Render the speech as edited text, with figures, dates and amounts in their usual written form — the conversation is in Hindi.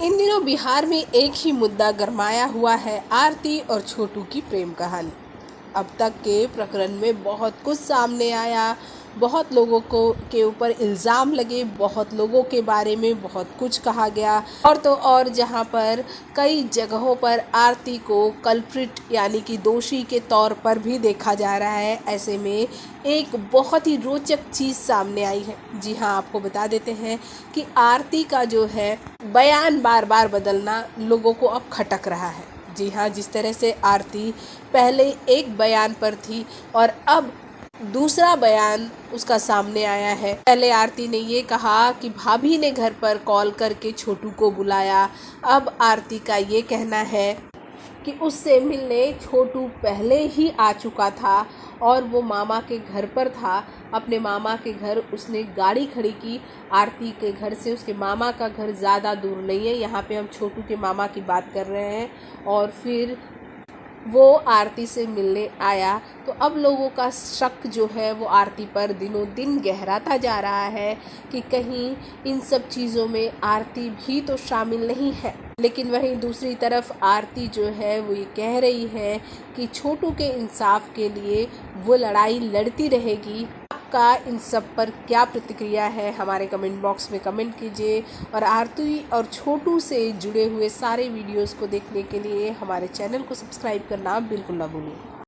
इन दिनों बिहार में एक ही मुद्दा गरमाया हुआ है, आरती और छोटू की प्रेम कहानी। अब तक के प्रकरण में बहुत कुछ सामने आया, बहुत लोगों को के ऊपर इल्ज़ाम लगे, बहुत लोगों के बारे में बहुत कुछ कहा गया। और तो और जहां पर कई जगहों पर आरती को कल्प्रिट यानी कि दोषी के तौर पर भी देखा जा रहा है। ऐसे में एक बहुत ही रोचक चीज़ सामने आई है। जी हाँ, आपको बता देते हैं कि आरती का जो है बयान बार बार बदलना लोगों को अब खटक रहा है। जी हाँ, जिस तरह से आरती पहले एक बयान पर थी और अब दूसरा बयान उसका सामने आया है। पहले आरती ने ये कहा कि भाभी ने घर पर कॉल करके छोटू को बुलाया। अब आरती का ये कहना है कि उससे मिलने छोटू पहले ही आ चुका था और वो मामा के घर पर था। अपने मामा के घर उसने गाड़ी खड़ी की। आरती के घर से उसके मामा का घर ज़्यादा दूर नहीं है। यहाँ पे हम छोटू के मामा की बात कर रहे हैं। और फिर वो आरती से मिलने आया तो अब लोगों का शक जो है वो आरती पर दिनों दिन गहराता जा रहा है कि कहीं इन सब चीज़ों में आरती भी तो शामिल नहीं है। लेकिन वहीं दूसरी तरफ आरती जो है वो ये कह रही है कि छोटू के इंसाफ के लिए वो लड़ाई लड़ती रहेगी। आपका इन सब पर क्या प्रतिक्रिया है, हमारे कमेंट बॉक्स में कमेंट कीजिए। और आरती और छोटू से जुड़े हुए सारे वीडियोस को देखने के लिए हमारे चैनल को सब्सक्राइब करना बिल्कुल ना भूलिए।